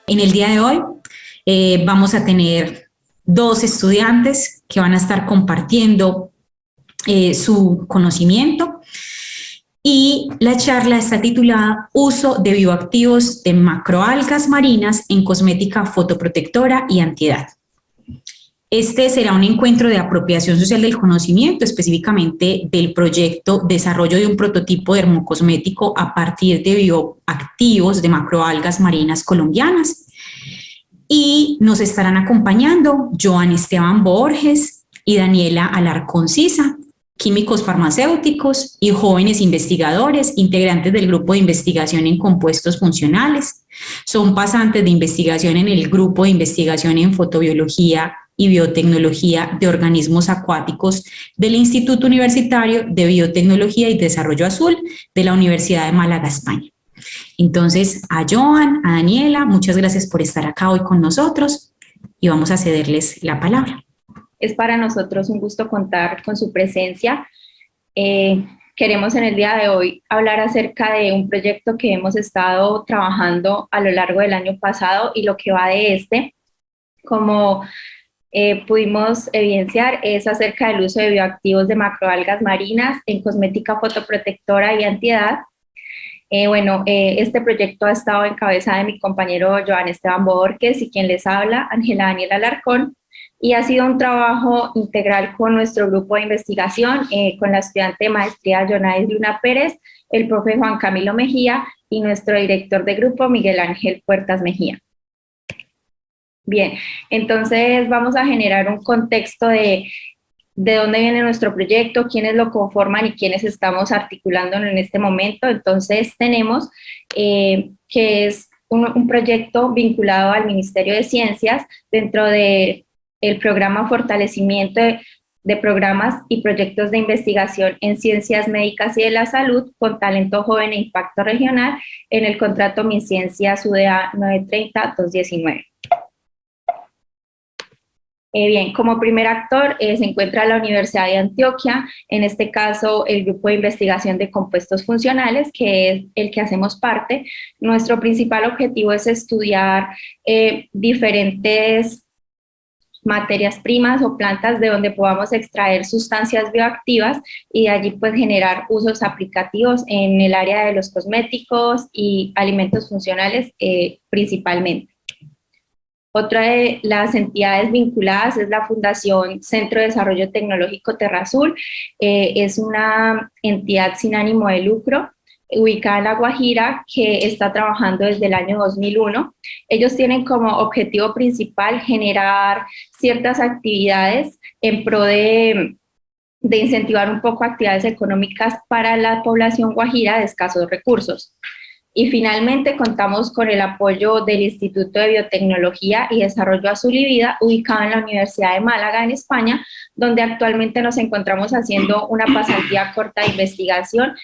En el día de hoy vamos a tener dos estudiantes que van a estar compartiendo su conocimiento, y la charla está titulada Uso de bioactivos de macroalgas marinas en cosmética fotoprotectora y antiedad. Este será un encuentro de apropiación social del conocimiento, específicamente del proyecto Desarrollo de un prototipo dermocosmético a partir de bioactivos de macroalgas marinas colombianas. Y nos estarán acompañando Joan Esteban Borges y Daniela Alarcón Sisa, químicos farmacéuticos y jóvenes investigadores, integrantes del grupo de investigación en compuestos funcionales. Son pasantes de investigación en el grupo de investigación en fotobiología y biotecnología de organismos acuáticos del Instituto Universitario de Biotecnología y Desarrollo Azul de la Universidad de Málaga, España. Entonces, a Joan, a Daniela, muchas gracias por estar acá hoy con nosotros y vamos a cederles la palabra. Es para nosotros un gusto contar con su presencia. Queremos en el día de hoy hablar acerca de un proyecto que hemos estado trabajando a lo largo del año pasado y lo que va de este. Como pudimos evidenciar, es acerca del uso de bioactivos de macroalgas marinas en cosmética fotoprotectora y antiedad. Este proyecto ha estado en cabeza de mi compañero Joan Esteban Borges y quien les habla, Ángela Daniela Alarcón, y ha sido un trabajo integral con nuestro grupo de investigación, con la estudiante de maestría Yonais Luna Pérez, el profe Juan Camilo Mejía y nuestro director de grupo Miguel Ángel Puertas Mejía. Bien, entonces vamos a generar un contexto de dónde viene nuestro proyecto, quiénes lo conforman y quiénes estamos articulándolo en este momento. Entonces tenemos que es un proyecto vinculado al Ministerio de Ciencias dentro de el programa Fortalecimiento de Programas y Proyectos de Investigación en Ciencias Médicas y de la Salud con Talento Joven e Impacto Regional en el contrato MinCiencias UDA 930-219. Bien, como primer actor se encuentra la Universidad de Antioquia, en este caso el Grupo de Investigación de Compuestos Funcionales, que es el que hacemos parte. Nuestro principal objetivo es estudiar diferentes materias primas o plantas de donde podamos extraer sustancias bioactivas y de allí pues generar usos aplicativos en el área de los cosméticos y alimentos funcionales principalmente. Otra de las entidades vinculadas es la Fundación Centro de Desarrollo Tecnológico Terrazul. Es una entidad sin ánimo de lucro, ubicada en La Guajira, que está trabajando desde el año 2001. Ellos tienen como objetivo principal generar ciertas actividades en pro de incentivar un poco actividades económicas para la población guajira de escasos recursos. Y finalmente contamos con el apoyo del Instituto de Biotecnología y Desarrollo Azul y Vida, ubicado en la Universidad de Málaga, en España, donde actualmente nos encontramos haciendo una pasantía corta de investigación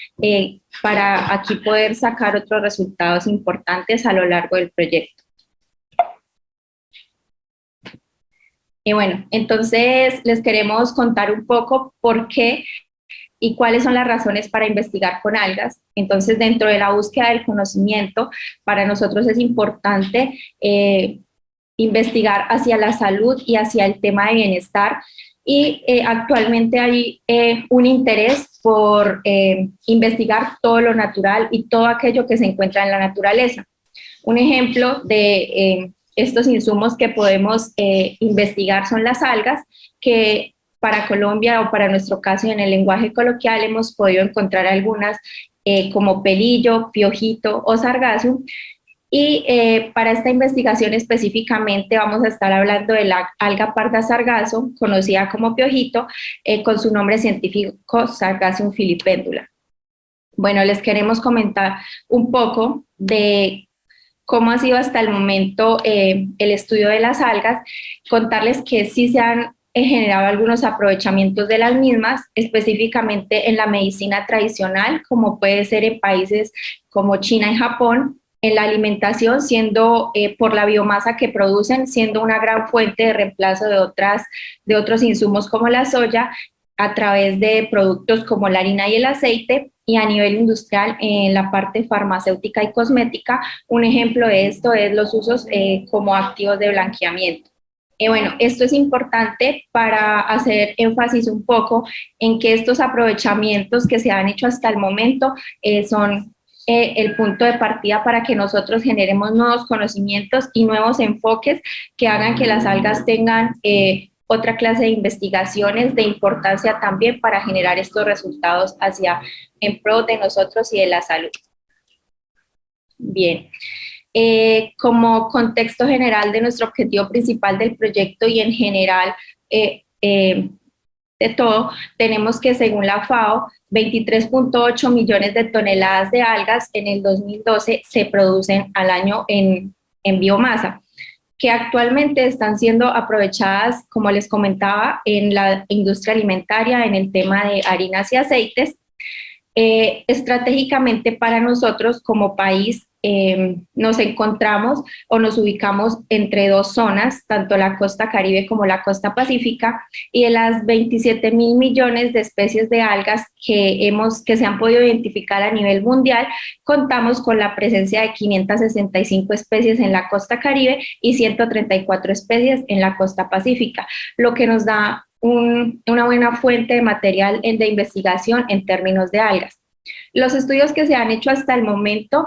para aquí poder sacar otros resultados importantes a lo largo del proyecto. Y bueno, entonces les queremos contar un poco por qué y cuáles son las razones para investigar con algas. Entonces, dentro de la búsqueda del conocimiento, para nosotros es importante investigar hacia la salud y hacia el tema de bienestar, y actualmente hay un interés por investigar todo lo natural y todo aquello que se encuentra en la naturaleza. Un ejemplo de estos insumos que podemos investigar son las algas, que para Colombia o para nuestro caso en el lenguaje coloquial hemos podido encontrar algunas como pelillo, piojito o sargazo. Y para esta investigación específicamente vamos a estar hablando de la alga parda sargazo, conocida como piojito, con su nombre científico Sargassum filipendula. Bueno, les queremos comentar un poco de cómo ha sido hasta el momento el estudio de las algas, contarles que sí se han generado algunos aprovechamientos de las mismas, específicamente en la medicina tradicional, como puede ser en países como China y Japón, en la alimentación, siendo por la biomasa que producen, siendo una gran fuente de reemplazo de otros insumos como la soya, a través de productos como la harina y el aceite, y a nivel industrial en la parte farmacéutica y cosmética. Un ejemplo de esto es los usos como activos de blanqueamiento. Bueno, esto es importante para hacer énfasis un poco en que estos aprovechamientos que se han hecho hasta el momento son el punto de partida para que nosotros generemos nuevos conocimientos y nuevos enfoques que hagan que las algas tengan otra clase de investigaciones de importancia también para generar estos resultados en pro de nosotros y de la salud. Bien. Como contexto general de nuestro objetivo principal del proyecto y en general de todo, tenemos que según la FAO, 23.8 millones de toneladas de algas en el 2012 se producen al año en biomasa, que actualmente están siendo aprovechadas, como les comentaba, en la industria alimentaria, en el tema de harinas y aceites. Estratégicamente para nosotros como país nos encontramos o nos ubicamos entre dos zonas, tanto la costa Caribe como la costa Pacífica, y de las 27.000 millones de especies de algas que se han podido identificar a nivel mundial, contamos con la presencia de 565 especies en la costa Caribe y 134 especies en la costa Pacífica, lo que nos da una buena fuente de material de investigación en términos de algas. Los estudios que se han hecho hasta el momento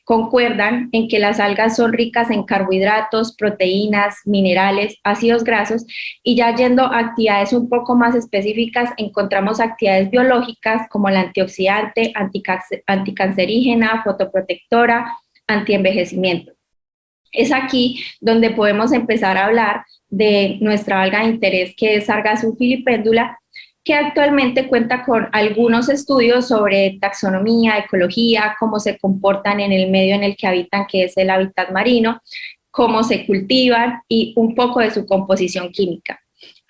concuerdan en que las algas son ricas en carbohidratos, proteínas, minerales, ácidos grasos, y ya yendo a actividades un poco más específicas, encontramos actividades biológicas como la antioxidante, anticancerígena, fotoprotectora, antienvejecimiento. Es aquí donde podemos empezar a hablar de nuestra alga de interés, que es Sargassum filipendula, que actualmente cuenta con algunos estudios sobre taxonomía, ecología, cómo se comportan en el medio en el que habitan, que es el hábitat marino, cómo se cultivan y un poco de su composición química.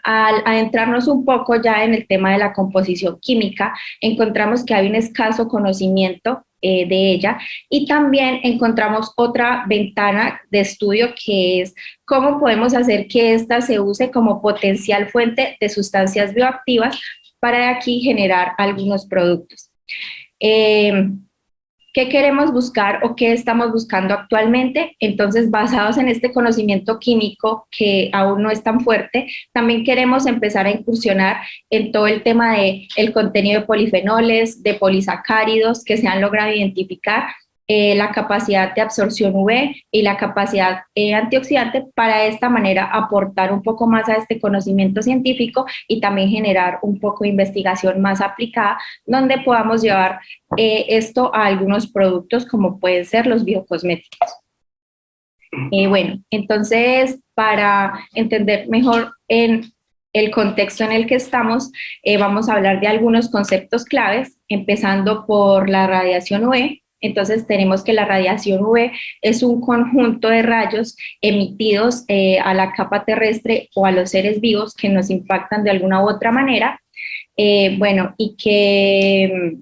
Al adentrarnos un poco ya en el tema de la composición química, encontramos que hay un escaso conocimiento de ella, y también encontramos otra ventana de estudio, que es cómo podemos hacer que ésta se use como potencial fuente de sustancias bioactivas para de aquí generar algunos productos. ¿Qué queremos buscar o qué estamos buscando actualmente? Entonces, basados en este conocimiento químico que aún no es tan fuerte, también queremos empezar a incursionar en todo el tema del contenido de polifenoles, de polisacáridos que se han logrado identificar, la capacidad de absorción UV y la capacidad antioxidante, para de esta manera aportar un poco más a este conocimiento científico y también generar un poco de investigación más aplicada, donde podamos llevar esto a algunos productos como pueden ser los biocosméticos. Bueno, entonces para entender mejor en el contexto en el que estamos, vamos a hablar de algunos conceptos claves, empezando por la radiación UV. Entonces tenemos que la radiación UV es un conjunto de rayos emitidos a la capa terrestre o a los seres vivos que nos impactan de alguna u otra manera, bueno, y que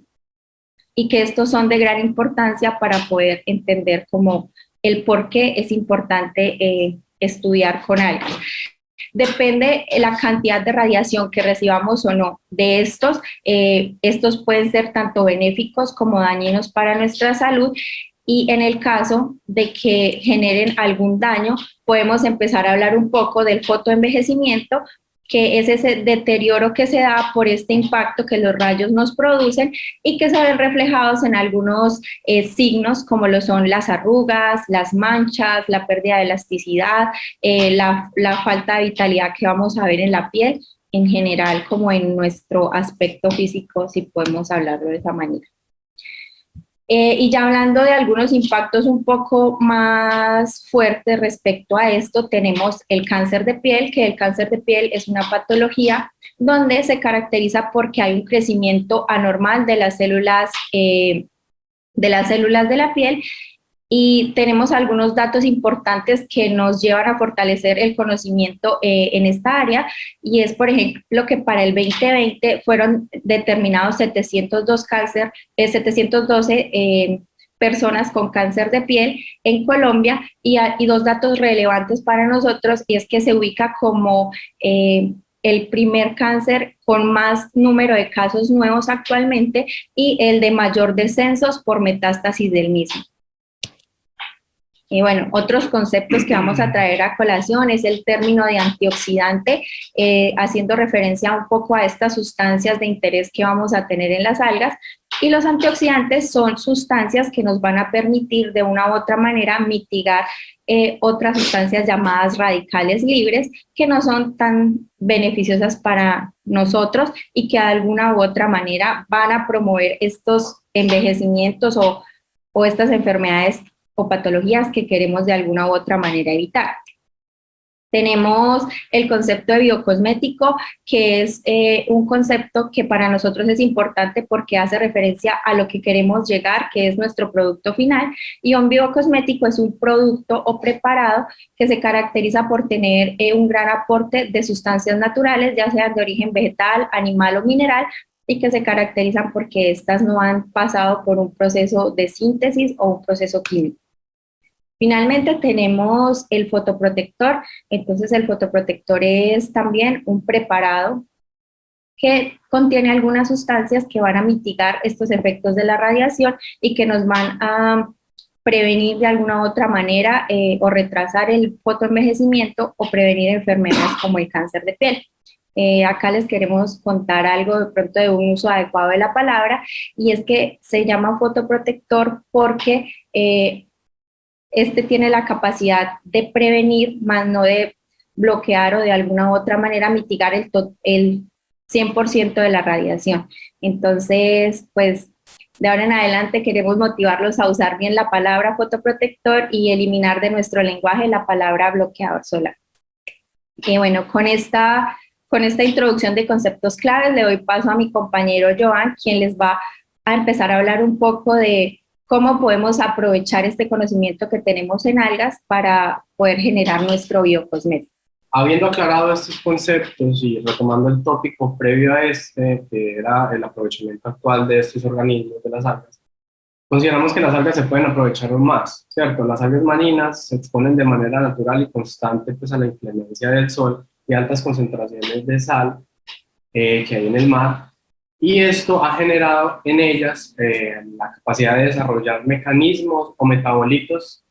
estos son de gran importancia para poder entender como el por qué es importante estudiar con algas. Depende la cantidad de radiación que recibamos o no de estos. Estos pueden ser tanto benéficos como dañinos para nuestra salud, y en el caso de que generen algún daño, podemos empezar a hablar un poco del fotoenvejecimiento, que es ese deterioro que se da por este impacto que los rayos nos producen y que se ven reflejados en algunos signos, como lo son las arrugas, las manchas, la pérdida de elasticidad, la falta de vitalidad que vamos a ver en la piel, en general como en nuestro aspecto físico, si podemos hablarlo de esa manera. Y ya hablando de algunos impactos un poco más fuertes respecto a esto, tenemos el cáncer de piel, que el cáncer de piel es una patología donde se caracteriza porque hay un crecimiento anormal de las células de la piel, y tenemos algunos datos importantes que nos llevan a fortalecer el conocimiento en esta área, y es, por ejemplo, que para el 2020 fueron determinados 712 personas con cáncer de piel en Colombia y dos datos relevantes para nosotros, y es que se ubica como el primer cáncer con más número de casos nuevos actualmente y el de mayor descensos por metástasis del mismo. Y bueno, otros conceptos que vamos a traer a colación es el término de antioxidante, haciendo referencia un poco a estas sustancias de interés que vamos a tener en las algas. Y los antioxidantes son sustancias que nos van a permitir de una u otra manera mitigar otras sustancias llamadas radicales libres, que no son tan beneficiosas para nosotros y que de alguna u otra manera van a promover estos envejecimientos o estas enfermedades o patologías que queremos de alguna u otra manera evitar. Tenemos el concepto de biocosmético, que es un concepto que para nosotros es importante porque hace referencia a lo que queremos llegar, que es nuestro producto final, y un biocosmético es un producto o preparado que se caracteriza por tener un gran aporte de sustancias naturales, ya sean de origen vegetal, animal o mineral, y que se caracterizan porque estas no han pasado por un proceso de síntesis o un proceso químico. Finalmente tenemos el fotoprotector. Entonces el fotoprotector es también un preparado que contiene algunas sustancias que van a mitigar estos efectos de la radiación y que nos van a prevenir de alguna u otra manera o retrasar el fotoenvejecimiento o prevenir enfermedades como el cáncer de piel. Acá les queremos contar algo de pronto de un uso adecuado de la palabra, y es que se llama fotoprotector porque este tiene la capacidad de prevenir, más no de bloquear o de alguna u otra manera mitigar el 100% de la radiación. Entonces, pues de ahora en adelante queremos motivarlos a usar bien la palabra fotoprotector y eliminar de nuestro lenguaje la palabra bloqueador solar. Y bueno, con esta introducción de conceptos claves le doy paso a mi compañero Joan, quien les va a empezar a hablar un poco de cómo podemos aprovechar este conocimiento que tenemos en algas para poder generar nuestro biocosmético. Habiendo aclarado estos conceptos y retomando el tópico previo a este, que era el aprovechamiento actual de estos organismos de las algas, consideramos que las algas se pueden aprovechar aún más, ¿cierto? Las algas marinas se exponen de manera natural y constante pues, a la inclemencia del sol y altas concentraciones de sal que hay en el mar, y esto ha generado en ellas la capacidad de desarrollar mecanismos o metabolitos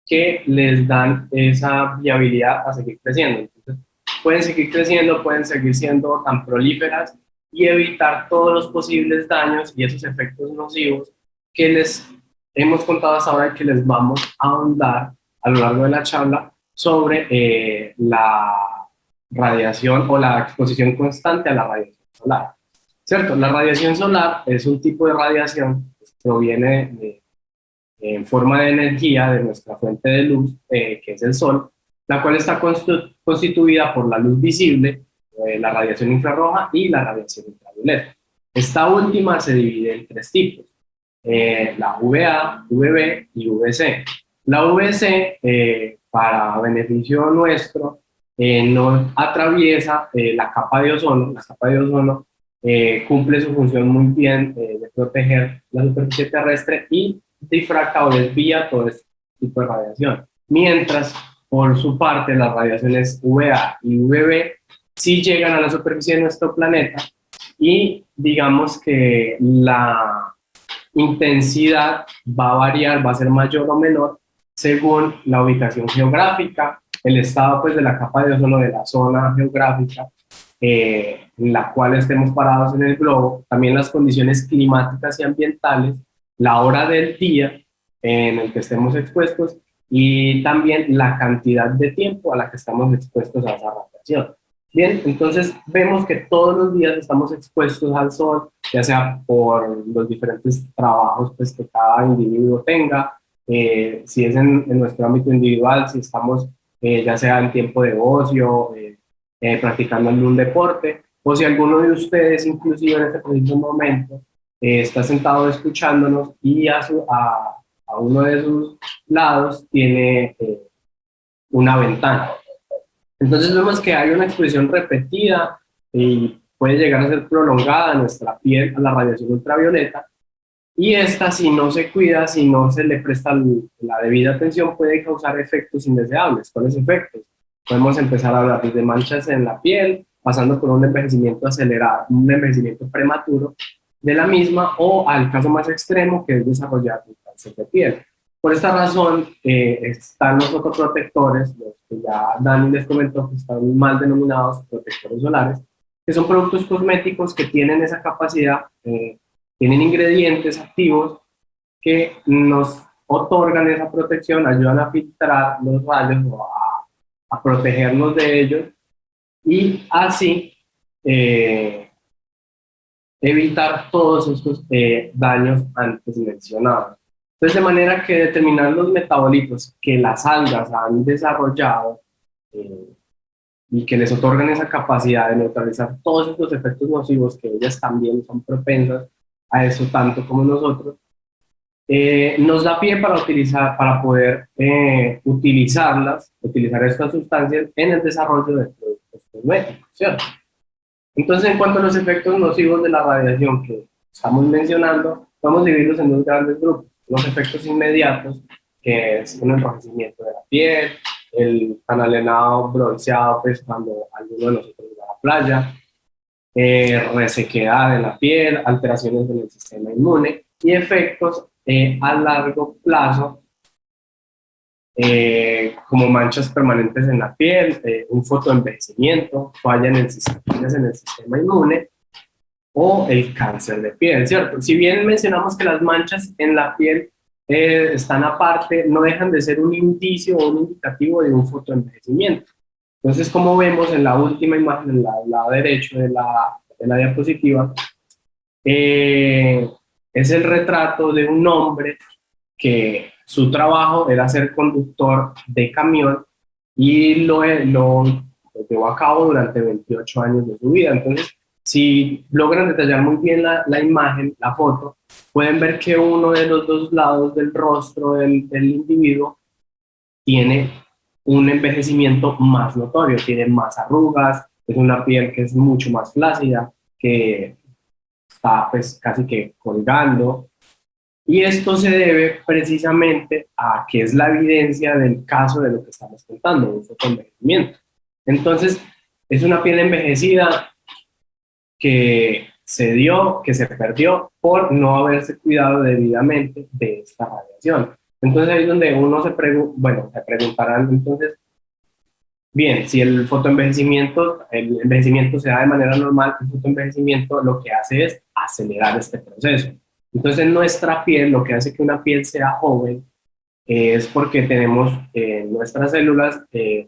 que les dan esa viabilidad a seguir creciendo. Entonces, pueden seguir creciendo, pueden seguir siendo tan prolíferas y evitar todos los posibles daños y esos efectos nocivos que les hemos contado hasta ahora y que les vamos a ahondar a lo largo de la charla sobre la radiación o la exposición constante a la radiación solar. ¿Cierto? La radiación solar es un tipo de radiación que proviene en forma de energía de nuestra fuente de luz, que es el sol, la cual está constituida por la luz visible, la radiación infrarroja y la radiación ultravioleta. Esta última se divide en tres tipos, la UVA, UVB y UVC. La UVC, para beneficio nuestro, no atraviesa la capa de ozono. La capa de ozono cumple su función muy bien de proteger la superficie terrestre y difracta o desvía todo este tipo de radiación. Mientras, por su parte, las radiaciones UVA y UVB sí llegan a la superficie de nuestro planeta y digamos que la intensidad va a variar, va a ser mayor o menor según la ubicación geográfica, el estado pues, de la capa de ozono de la zona geográfica en la cual estemos parados en el globo, también las condiciones climáticas y ambientales, la hora del día en el que estemos expuestos y también la cantidad de tiempo a la que estamos expuestos a esa radiación. Bien, entonces vemos que todos los días estamos expuestos al sol, ya sea por los diferentes trabajos pues, que cada individuo tenga, si es en nuestro ámbito individual, si estamos ya sea en tiempo de ocio, practicando algún deporte, o si alguno de ustedes, inclusive en este preciso momento, está sentado escuchándonos y a uno de sus lados tiene una ventana. Entonces vemos que hay una exposición repetida y puede llegar a ser prolongada en nuestra piel a la radiación ultravioleta, Y esta, si no se cuida, si no se le presta la debida atención, puede causar efectos indeseables. ¿Cuáles efectos? Podemos empezar a hablar desde manchas en la piel, pasando por un envejecimiento acelerado, un envejecimiento prematuro de la misma, o al caso más extremo, que es desarrollar un cáncer de piel. Por esta razón, están los fotoprotectores, los que ya Dani les comentó, que están mal denominados protectores solares, que son productos cosméticos que tienen esa capacidad, tienen ingredientes activos que nos otorgan esa protección, ayudan a filtrar los rayos o a protegernos de ellos y así evitar todos estos daños antes mencionados. Entonces, de manera que determinar los metabolitos que las algas han desarrollado y que les otorgan esa capacidad de neutralizar todos estos efectos nocivos, que ellas también son propensas a eso tanto como nosotros, nos da pie para poder utilizar estas sustancias en el desarrollo de productos cosméticos, ¿cierto? Entonces, en cuanto a los efectos nocivos de la radiación que estamos mencionando, vamos a dividirlos en dos grandes grupos. Los efectos inmediatos, que es un enrojecimiento de la piel, el canalenado bronceado, pues cuando alguno de nosotros va a la playa, resequedad de la piel, alteraciones en el sistema inmune y efectos a largo plazo, como manchas permanentes en la piel, un fotoenvejecimiento, falla en el sistema inmune o el cáncer de piel, ¿cierto? Si bien mencionamos que las manchas en la piel están aparte, no dejan de ser un indicio o un indicativo de un fotoenvejecimiento. Entonces, como vemos en la última imagen, en el lado derecho de la diapositiva, es el retrato de un hombre que su trabajo era ser conductor de camión y lo llevó a cabo durante 28 años de su vida. Entonces, si logran detallar muy bien la imagen, la foto, pueden ver que uno de los dos lados del rostro del individuo tiene un envejecimiento más notorio, tiene más arrugas, es una piel que es mucho más flácida, que está pues casi que colgando, y esto se debe precisamente a que es la evidencia del caso de lo que estamos contando, un fotoenvejecimiento. Entonces, es una piel envejecida que que se perdió por no haberse cuidado debidamente de esta radiación. Entonces ahí es donde uno se preguntarán entonces, bien, si el envejecimiento se da de manera normal, el fotoenvejecimiento lo que hace es acelerar este proceso. Entonces en nuestra piel, lo que hace que una piel sea joven es porque tenemos en nuestras células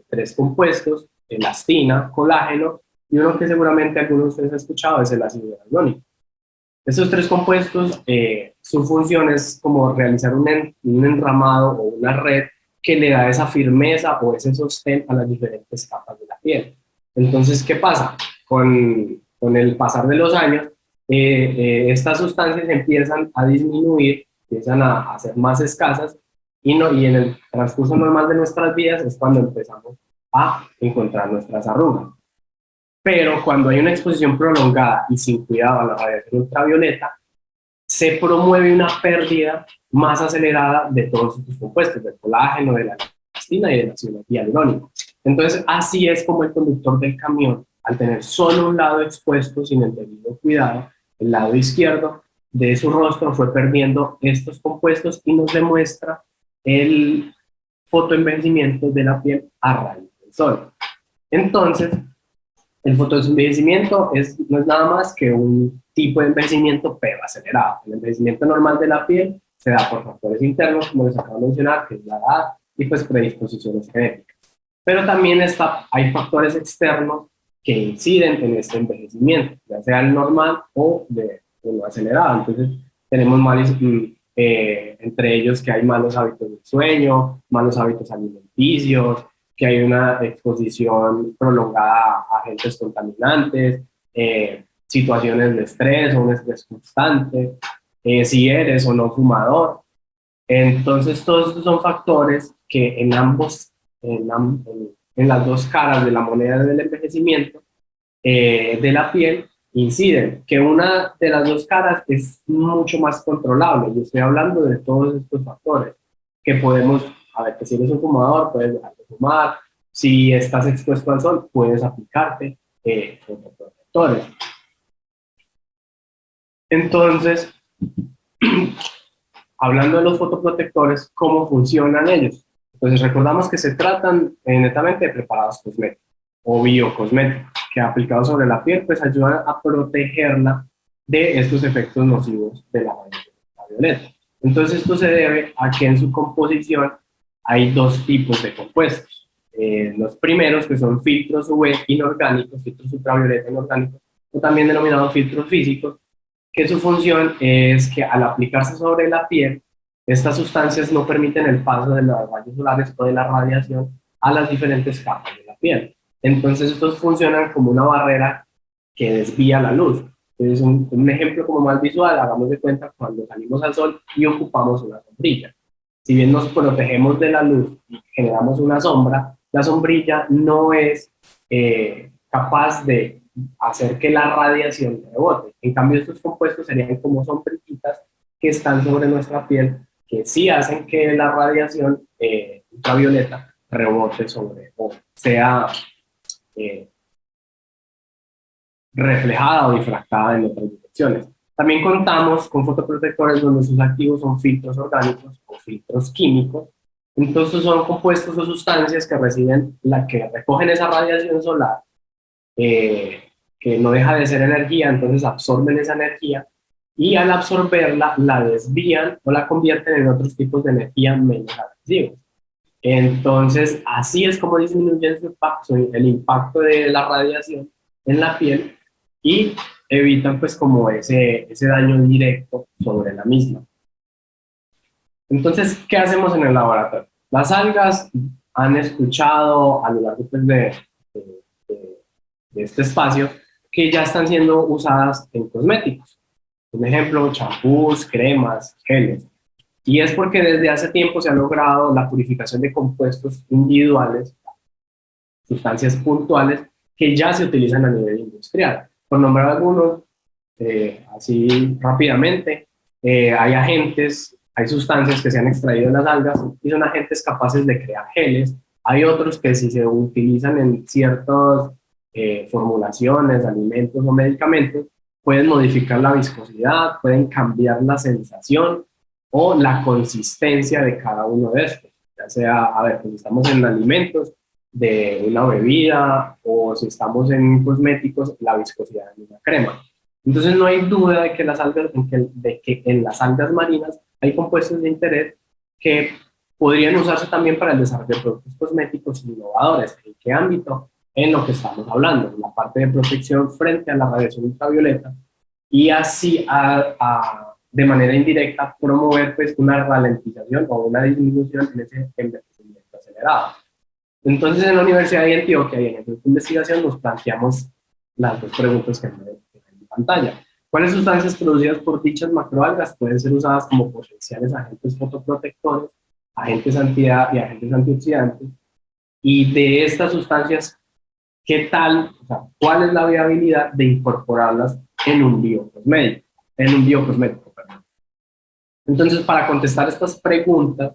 tres compuestos, elastina, colágeno, y uno que seguramente algunos de ustedes han escuchado es el ácido hialurónico. Estos tres compuestos, su función es como realizar un enramado o una red que le da esa firmeza o ese sostén a las diferentes capas de la piel. Entonces, ¿qué pasa? Con el pasar de los años, estas sustancias empiezan a disminuir, empiezan a ser más escasas y en el transcurso normal de nuestras vidas es cuando empezamos a encontrar nuestras arrugas. Pero cuando hay una exposición prolongada y sin cuidado a la radiación ultravioleta, se promueve una pérdida más acelerada de todos estos compuestos, del colágeno, de la elastina y del ácido hialurónico. Entonces, así es como el conductor del camión, al tener solo un lado expuesto sin el debido cuidado, el lado izquierdo de su rostro fue perdiendo estos compuestos y nos demuestra el fotoenvejecimiento de la piel a raíz del sol. Entonces, el fotoenvejecimiento no es nada más que un tipo de envejecimiento pero acelerado. El envejecimiento normal de la piel se da por factores internos, como les acabo de mencionar, que es la edad y pues predisposiciones genéticas. Pero también hay factores externos que inciden en este envejecimiento, ya sea el normal o de lo acelerado. Entonces tenemos entre ellos que hay malos hábitos del sueño, malos hábitos alimenticios, que hay una exposición prolongada a agentes contaminantes, situaciones de estrés o un estrés constante, si eres o no fumador. Entonces todos estos son factores que en las dos caras de la moneda del envejecimiento de la piel inciden, que una de las dos caras es mucho más controlable. Yo estoy hablando de todos estos factores que podemos, a ver, que si eres un fumador, puedes dejar de fumar, si estás expuesto al sol, puedes aplicarte fotoprotectores. Entonces, hablando de los fotoprotectores, ¿cómo funcionan ellos? Entonces, recordamos que se tratan netamente de preparados cosméticos o biocosméticos, que aplicados sobre la piel, pues ayudan a protegerla de estos efectos nocivos de la radiación ultravioleta. Entonces, esto se debe a que en su composición hay dos tipos de compuestos. Los primeros, que son filtros UV inorgánicos, filtros ultravioleta inorgánicos, o también denominados filtros físicos, que su función es que al aplicarse sobre la piel, estas sustancias no permiten el paso de los rayos solares o de la radiación a las diferentes capas de la piel. Entonces estos funcionan como una barrera que desvía la luz. Entonces un ejemplo como más visual, hagamos de cuenta cuando salimos al sol y ocupamos una sombrilla. Si bien nos protegemos de la luz y generamos una sombra, la sombrilla no es capaz de hacer que la radiación rebote. En cambio, estos compuestos serían como sombrillitas que están sobre nuestra piel, que sí hacen que la radiación ultravioleta rebote sobre, o sea reflejada o difractada en otras direcciones. También contamos con fotoprotectores donde sus activos son filtros orgánicos o filtros químicos. Entonces son compuestos o sustancias que que recogen esa radiación solar, que no deja de ser energía, entonces absorben esa energía y al absorberla la desvían o la convierten en otros tipos de energía menos agresivos. Entonces, así es como disminuyen el impacto de la radiación en la piel y evitan pues como ese daño directo sobre la misma. Entonces, ¿qué hacemos en el laboratorio? Las algas han escuchado a lo largo pues, de este espacio que ya están siendo usadas en cosméticos. Un ejemplo, champús, cremas, geles. Y es porque desde hace tiempo se ha logrado la purificación de compuestos individuales, sustancias puntuales, que ya se utilizan a nivel industrial. Por nombrar algunos, así rápidamente, hay agentes, hay sustancias que se han extraído de las algas y son agentes capaces de crear geles. Hay otros que si se utilizan en ciertas formulaciones, alimentos o medicamentos, pueden modificar la viscosidad, pueden cambiar la sensación o la consistencia de cada uno de estos. Ya sea, a ver, si estamos en alimentos, de una bebida, o si estamos en cosméticos, la viscosidad de una crema. Entonces no hay duda de que, en las algas marinas hay compuestos de interés que podrían usarse también para el desarrollo de productos cosméticos innovadores. ¿En qué ámbito? En lo que estamos hablando, en la parte de protección frente a la radiación ultravioleta, y así de manera indirecta promover pues una ralentización o una disminución en ese envejecimiento acelerado. Entonces en la Universidad de Antioquia y en esta investigación nos planteamos las dos preguntas que ven en pantalla. ¿Cuáles sustancias producidas por dichas macroalgas pueden ser usadas como potenciales agentes fotoprotectores, agentes antiedad y agentes antioxidantes? Y de estas sustancias, ¿qué tal, cuál es la viabilidad de incorporarlas en un biocosmético? Perdón. Entonces, para contestar estas preguntas,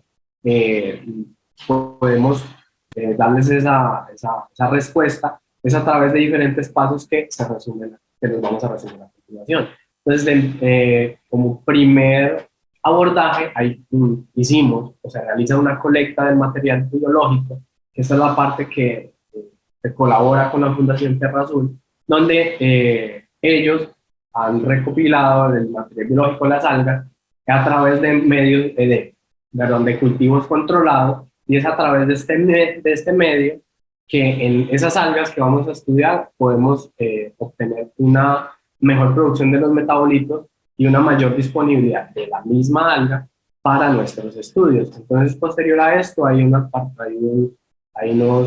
podemos darles esa respuesta, es a través de diferentes pasos que nos vamos a resumir a continuación. Entonces, como primer abordaje, se realiza una colecta del material biológico, que esta es la parte que colabora con la Fundación Tierra Azul, donde ellos han recopilado el material biológico de las algas a través de medios de cultivos controlados, y es a través de este medio que en esas algas que vamos a estudiar podemos obtener una mejor producción de los metabolitos y una mayor disponibilidad de la misma alga para nuestros estudios. Entonces, posterior a esto, hay unos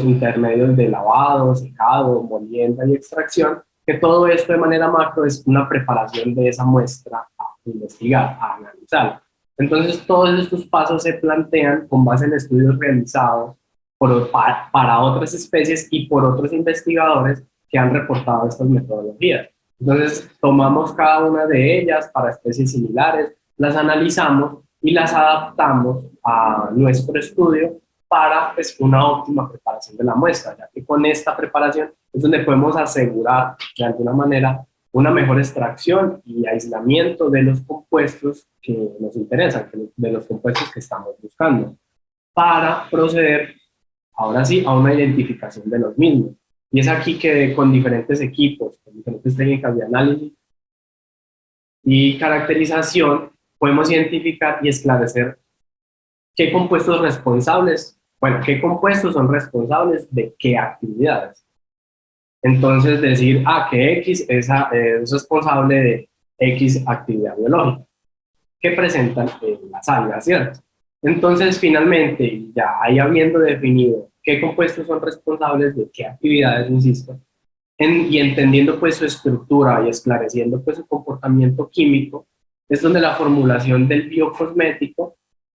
intermedios de lavado, secado, molienda y extracción, que todo esto de manera macro es una preparación de esa muestra a investigar, a analizar. Entonces, todos estos pasos se plantean con base en estudios realizados para otras especies y por otros investigadores que han reportado estas metodologías. Entonces, tomamos cada una de ellas para especies similares, las analizamos y las adaptamos a nuestro estudio para pues, una óptima preparación de la muestra, ya que con esta preparación es donde podemos asegurar de alguna manera una mejor extracción y aislamiento de los compuestos que nos interesan, de los compuestos que estamos buscando, para proceder ahora sí a una identificación de los mismos. Y es aquí que con diferentes equipos, con diferentes técnicas de análisis y caracterización, podemos identificar y esclarecer qué compuestos responsables, bueno, qué compuestos son responsables de qué actividades. Entonces decir, que X es responsable de X actividad biológica que presentan las algas, ¿cierto? Entonces, finalmente, ya ahí habiendo definido qué compuestos son responsables de qué actividades, insisto, y entendiendo pues su estructura y esclareciendo pues su comportamiento químico, es donde la formulación del biocosmético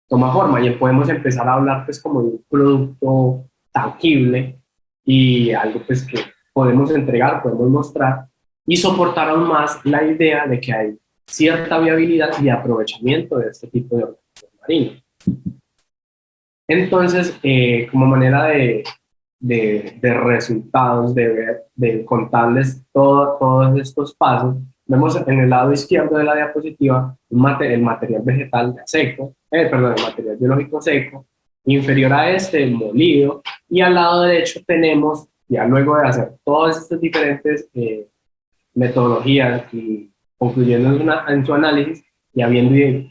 toma forma y podemos empezar a hablar pues como de un producto tangible y algo pues que podemos entregar, podemos mostrar y soportar aún más la idea de que hay cierta viabilidad y aprovechamiento de este tipo de organismos marinos. Entonces, como manera de resultados, de contarles todos estos pasos, vemos en el lado izquierdo de la diapositiva el material vegetal seco, el material biológico seco, inferior a este, el molido, y al lado derecho tenemos, ya luego de hacer todas estas diferentes metodologías y concluyendo en su análisis y habiéndolos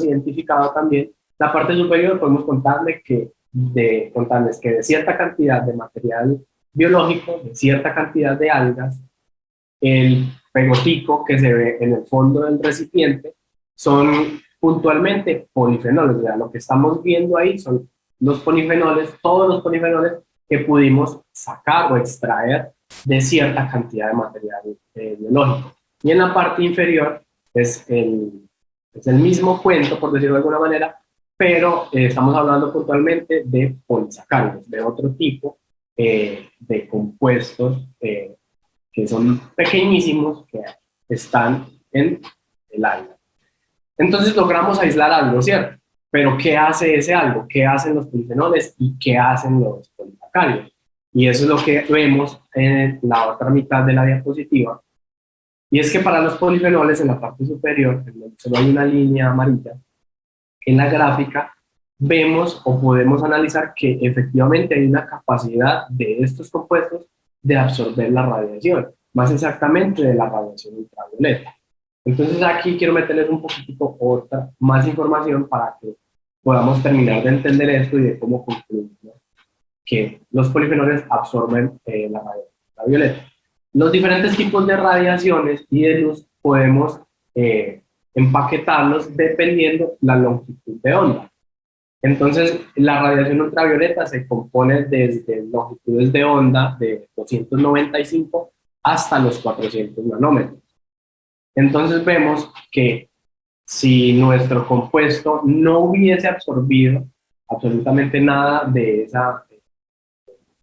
identificado también, la parte superior podemos contarles que de cierta cantidad de material biológico, de cierta cantidad de algas, el pegotico que se ve en el fondo del recipiente son puntualmente polifenoles. O sea, lo que estamos viendo ahí son los polifenoles, todos los polifenoles que pudimos sacar o extraer de cierta cantidad de material biológico. Y en la parte inferior es el mismo cuento, por decirlo de alguna manera, pero estamos hablando puntualmente de polisacáridos, de otro tipo de compuestos que son pequeñísimos, que están en el aire. Entonces logramos aislar algo, ¿cierto? Pero ¿qué hace ese algo? ¿Qué hacen los polifenoles y qué hacen los polisacáridos? Y eso es lo que vemos en la otra mitad de la diapositiva. Y es que para los polifenoles, en la parte superior, solo hay una línea amarilla, en la gráfica vemos o podemos analizar que efectivamente hay una capacidad de estos compuestos de absorber la radiación, más exactamente de la radiación ultravioleta. Entonces aquí quiero meterles un poquito más información para que podamos terminar de entender esto y de cómo concluir, ¿no? Que los polifenoles absorben la radiación ultravioleta. Los diferentes tipos de radiaciones y de luz podemos empaquetarlos dependiendo la longitud de onda. Entonces, la radiación ultravioleta se compone desde longitudes de onda de 295 hasta los 400 nanómetros. Entonces vemos que si nuestro compuesto no hubiese absorbido absolutamente nada de esa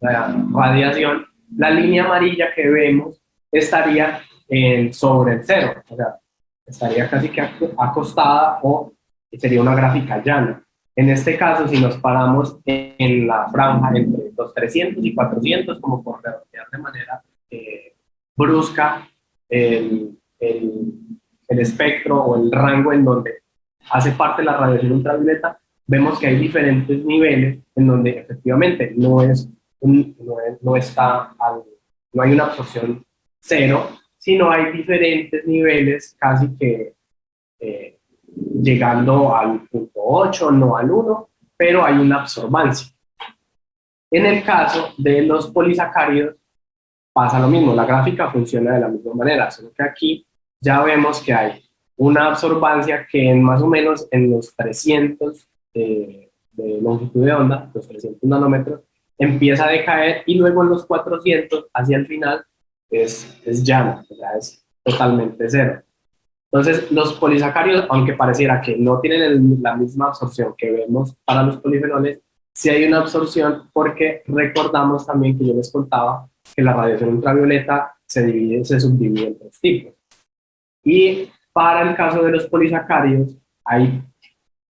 radiación, la línea amarilla que vemos estaría sobre el cero, o sea, estaría casi que acostada o sería una gráfica llana. En este caso, si nos paramos en la franja entre los 300 y 400, como por redondear de manera brusca el espectro o el rango en donde hace parte la radiación ultravioleta, vemos que hay diferentes niveles en donde efectivamente no hay una absorción cero, sino hay diferentes niveles casi que llegando al punto 8, no al 1, pero hay una absorbancia. En el caso de los polisacáridos pasa lo mismo, la gráfica funciona de la misma manera, solo que aquí ya vemos que hay una absorbancia que más o menos en los 300 de longitud de onda, los 300 nanómetros, empieza a decaer y luego en los 400 hacia el final es llana, o sea, es totalmente cero. Entonces, los polisacáridos, aunque pareciera que no tienen la misma absorción que vemos para los polifenoles, sí hay una absorción porque recordamos también que yo les contaba que la radiación ultravioleta se subdivide en tres tipos. Y para el caso de los polisacáridos, hay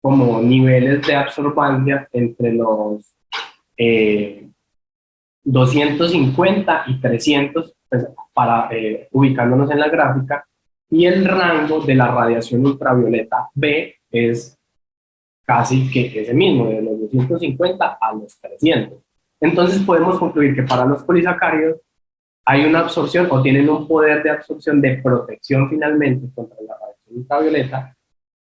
como niveles de absorbancia entre los 250 y 300, pues, para ubicándonos en la gráfica, y el rango de la radiación ultravioleta B es casi que ese mismo, de los 250 a los 300. Entonces podemos concluir que para los polisacáridos hay una absorción o tienen un poder de absorción de protección finalmente contra la radiación ultravioleta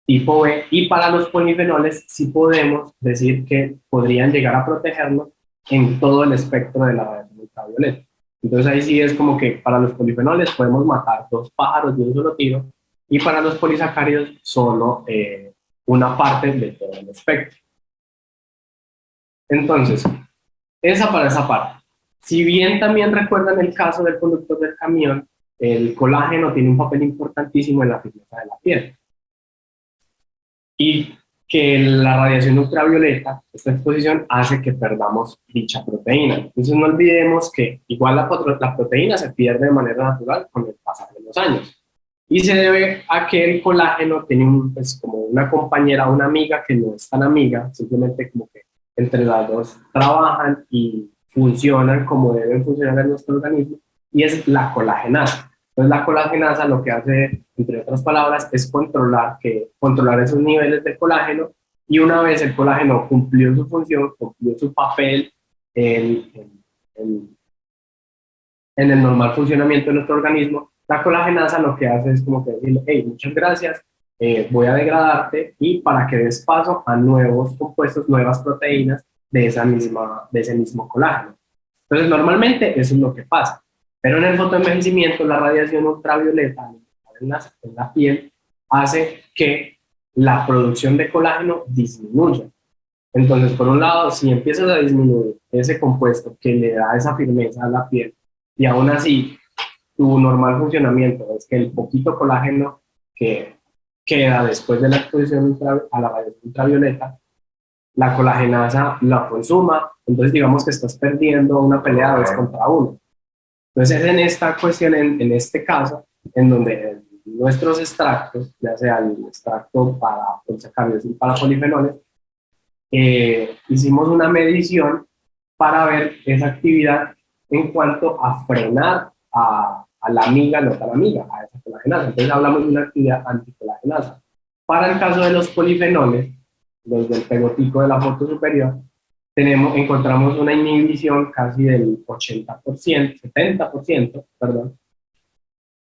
tipo B, y para los polifenoles sí podemos decir que podrían llegar a protegernos en todo el espectro de la radiación ultravioleta. Entonces ahí sí es como que para los polifenoles podemos matar dos pájaros de un solo tiro, y para los polisacáridos solo una parte de todo el espectro. Entonces, esa para esa parte. Si bien también recuerdan el caso del conductor del camión, el colágeno tiene un papel importantísimo en la firmeza de la piel. Y que la radiación ultravioleta, esta exposición, hace que perdamos dicha proteína. Entonces no olvidemos que igual la proteína se pierde de manera natural con el pasar de los años. Y se debe a que el colágeno tiene pues, como una compañera, una amiga que no es tan amiga, simplemente como que entre las dos trabajan y funcionan como deben funcionar en nuestro organismo, y es la colagenasa. Entonces la colagenasa lo que hace, entre otras palabras, es controlar esos niveles de colágeno, y una vez el colágeno cumplió su función, cumplió su papel en el normal funcionamiento de nuestro organismo, la colagenasa lo que hace es como que decirle, hey, muchas gracias, voy a degradarte, y para que des paso a nuevos compuestos, nuevas proteínas de ese mismo colágeno. Entonces normalmente eso es lo que pasa. Pero en el fotoenvejecimiento, la radiación ultravioleta en la piel hace que la producción de colágeno disminuya. Entonces, por un lado, si empiezas a disminuir ese compuesto que le da esa firmeza a la piel, y aún así tu normal funcionamiento es que el poquito colágeno que queda después de la exposición a la radiación ultravioleta, la colagenasa la consuma, entonces digamos que estás perdiendo una pelea 2 contra 1. Entonces es en esta cuestión, en este caso, en donde nuestros extractos, ya sea el extracto para polisacáridos y para polifenoles, hicimos una medición para ver esa actividad en cuanto a frenar a la amiga, no a la amiga, a esa colagenasa. Entonces hablamos de una actividad anticolagenasa. Para el caso de los polifenoles, los del pegotico de la foto superior, encontramos una inhibición casi del 80%, 70%, perdón.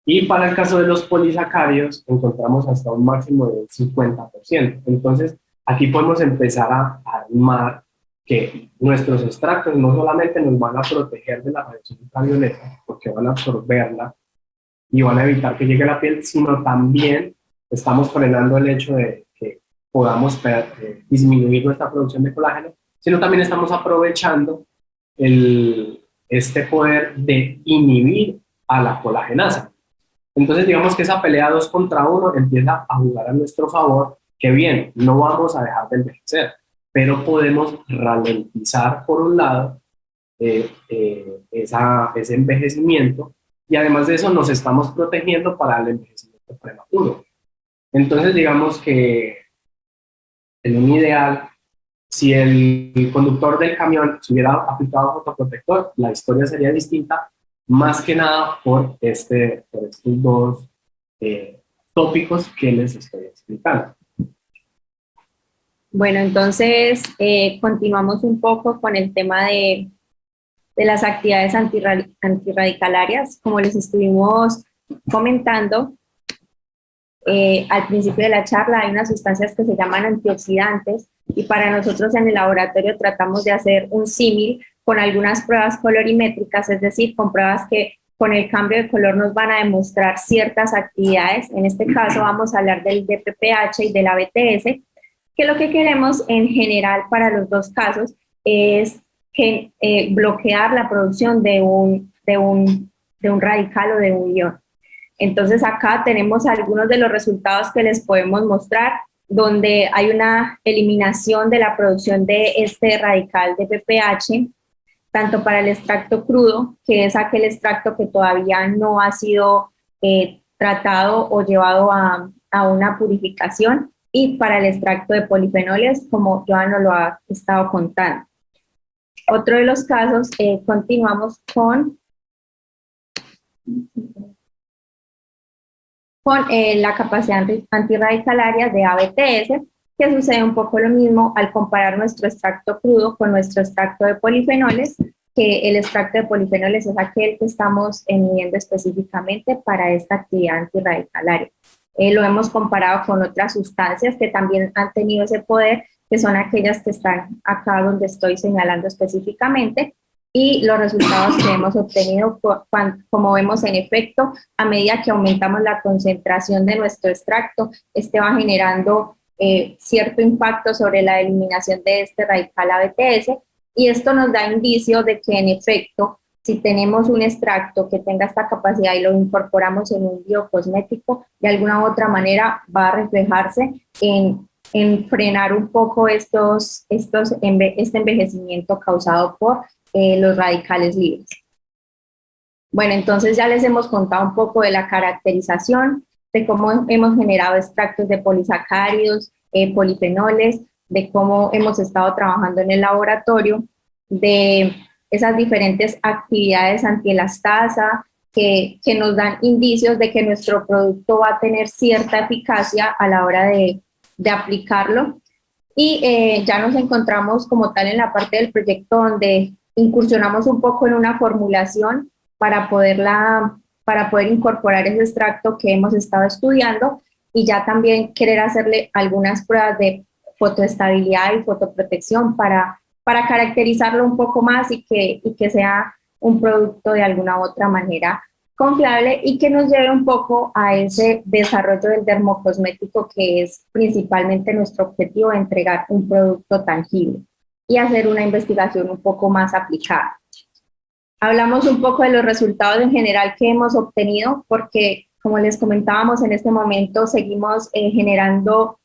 Y para el caso de los polisacáridos, encontramos hasta un máximo del 50%. Entonces, aquí podemos empezar a armar que nuestros extractos no solamente nos van a proteger de la radiación ultravioleta, porque van a absorberla y van a evitar que llegue a la piel, sino también estamos frenando el hecho de que podamos disminuir nuestra producción de colágeno, sino también estamos aprovechando este poder de inhibir a la colagenasa. Entonces digamos que esa pelea 2 contra 1 empieza a jugar a nuestro favor, que bien, no vamos a dejar de envejecer, pero podemos ralentizar por un lado ese envejecimiento, y además de eso nos estamos protegiendo para el envejecimiento prematuro. Entonces digamos que en un ideal, si el conductor del camión se hubiera aplicado fotoprotector, la historia sería distinta, más que nada por estos dos tópicos que les estoy explicando. Bueno, entonces continuamos un poco con el tema de las actividades antirradicalarias. Como les estuvimos comentando al principio de la charla, hay unas sustancias que se llaman antioxidantes, y para nosotros en el laboratorio tratamos de hacer un símil con algunas pruebas colorimétricas, es decir, con pruebas que con el cambio de color nos van a demostrar ciertas actividades. En este caso vamos a hablar del DPPH y del ABTS, que lo que queremos en general para los dos casos es que, bloquear la producción de un radical o de un ion. Entonces acá tenemos algunos de los resultados que les podemos mostrar, donde hay una eliminación de la producción de este radical de PPH tanto para el extracto crudo, que es aquel extracto que todavía no ha sido tratado o llevado a una purificación, y para el extracto de polifenoles, como Joan nos lo ha estado contando. Otro de los casos, continuamos con la capacidad antirradicalaria de ABTS, que sucede un poco lo mismo al comparar nuestro extracto crudo con nuestro extracto de polifenoles, que el extracto de polifenoles es aquel que estamos midiendo específicamente para esta actividad antirradicalaria. Lo hemos comparado con otras sustancias que también han tenido ese poder, que son aquellas que están acá donde estoy señalando específicamente, y los resultados que hemos obtenido, como vemos en efecto, a medida que aumentamos la concentración de nuestro extracto, este va generando cierto impacto sobre la eliminación de este radical ABTS, y esto nos da indicio de que en efecto, si tenemos un extracto que tenga esta capacidad y lo incorporamos en un biocosmético, de alguna u otra manera va a reflejarse en frenar un poco este envejecimiento causado por los radicales libres. Bueno, entonces ya les hemos contado un poco de la caracterización, de cómo hemos generado extractos de polisacáridos, polifenoles, de cómo hemos estado trabajando en el laboratorio, de esas diferentes actividades antielastasa que nos dan indicios de que nuestro producto va a tener cierta eficacia a la hora de aplicarlo. Y ya nos encontramos como tal en la parte del proyecto donde incursionamos un poco en una formulación para poder incorporar ese extracto que hemos estado estudiando, y ya también querer hacerle algunas pruebas de fotoestabilidad y fotoprotección para caracterizarlo un poco más y que sea un producto de alguna u otra manera confiable y que nos lleve un poco a ese desarrollo del dermocosmético, que es principalmente nuestro objetivo de entregar un producto tangible y hacer una investigación un poco más aplicada. Hablamos un poco de los resultados en general que hemos obtenido, porque como les comentábamos, en este momento seguimos generando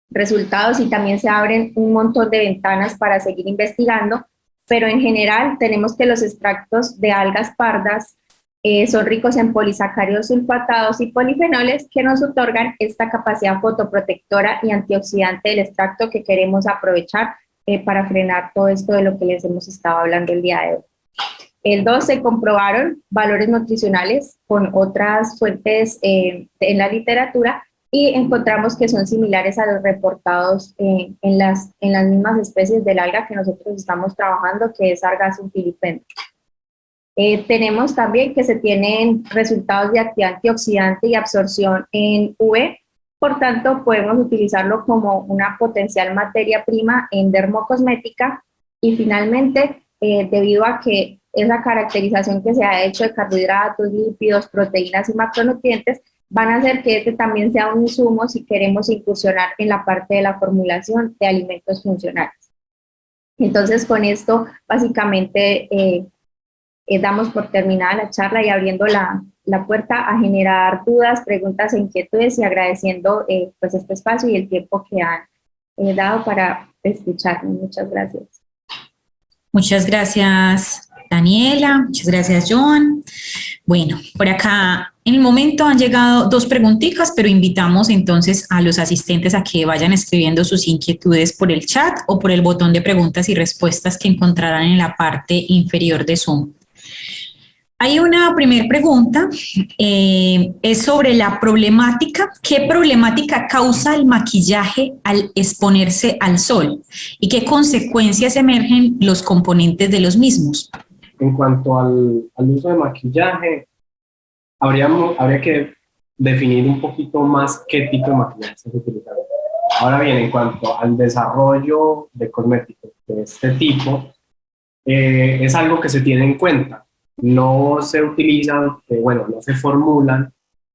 resultados y también se abren un montón de ventanas para seguir investigando, pero en general tenemos que los extractos de algas pardas son ricos en polisacáridos sulfatados y polifenoles que nos otorgan esta capacidad fotoprotectora y antioxidante del extracto que queremos aprovechar para frenar todo esto de lo que les hemos estado hablando el día de hoy. El 2, se comprobaron valores nutricionales con otras fuentes en la literatura y encontramos que son similares a los reportados en las mismas especies del alga que nosotros estamos trabajando, que es Sargassum filipendus. Tenemos también que se tienen resultados de actividad antioxidante y absorción en UV, por tanto podemos utilizarlo como una potencial materia prima en dermocosmética. Y finalmente, debido a que esa caracterización que se ha hecho de carbohidratos, lípidos, proteínas y macronutrientes van a hacer que este también sea un insumo si queremos incursionar en la parte de la formulación de alimentos funcionales. Entonces, con esto básicamente damos por terminada la charla y abriendo la puerta a generar dudas, preguntas e inquietudes, y agradeciendo pues este espacio y el tiempo que han dado para escucharme. Muchas gracias. Muchas gracias, Daniela. Muchas gracias, Joan. Bueno, por acá en el momento han llegado 2 preguntitas, pero invitamos entonces a los asistentes a que vayan escribiendo sus inquietudes por el chat o por el botón de preguntas y respuestas que encontrarán en la parte inferior de Zoom. Hay una primera pregunta, es sobre la problemática. ¿Qué problemática causa el maquillaje al exponerse al sol? ¿Y qué consecuencias emergen los componentes de los mismos? En cuanto al uso de maquillaje, habría que definir un poquito más qué tipo de maquillaje se utiliza. Ahora bien, en cuanto al desarrollo de cosméticos de este tipo, es algo que se tiene en cuenta. No se utilizan, no se formulan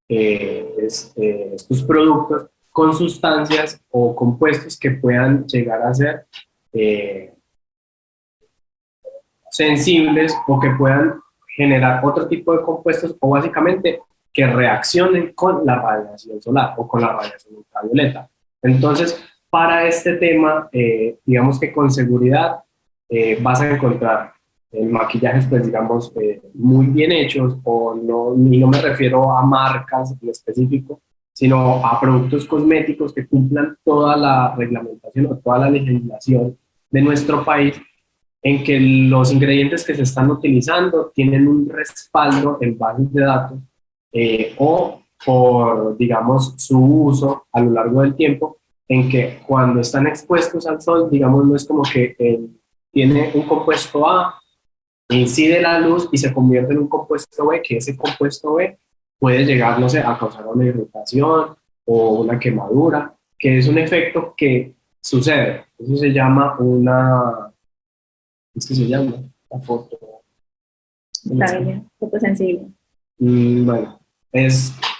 estos productos con sustancias o compuestos que puedan llegar a ser sensibles o que puedan generar otro tipo de compuestos, o básicamente que reaccionen con la radiación solar o con la radiación ultravioleta. Entonces, para este tema, digamos que con seguridad vas a encontrar maquillajes, pues digamos, muy bien hechos, o no, y no me refiero a marcas en específico, sino a productos cosméticos que cumplan toda la reglamentación o toda la legislación de nuestro país, en que los ingredientes que se están utilizando tienen un respaldo en bases de datos, o por, digamos, su uso a lo largo del tiempo, en que cuando están expuestos al sol, digamos, no es como que tiene un compuesto A, incide la luz y se convierte en un compuesto B, que ese compuesto B puede llegar, no sé, a causar una irritación o una quemadura, que es un efecto que sucede. Eso se llama una, ¿qué se llama? La foto. Está bien, fotosensible. Bueno,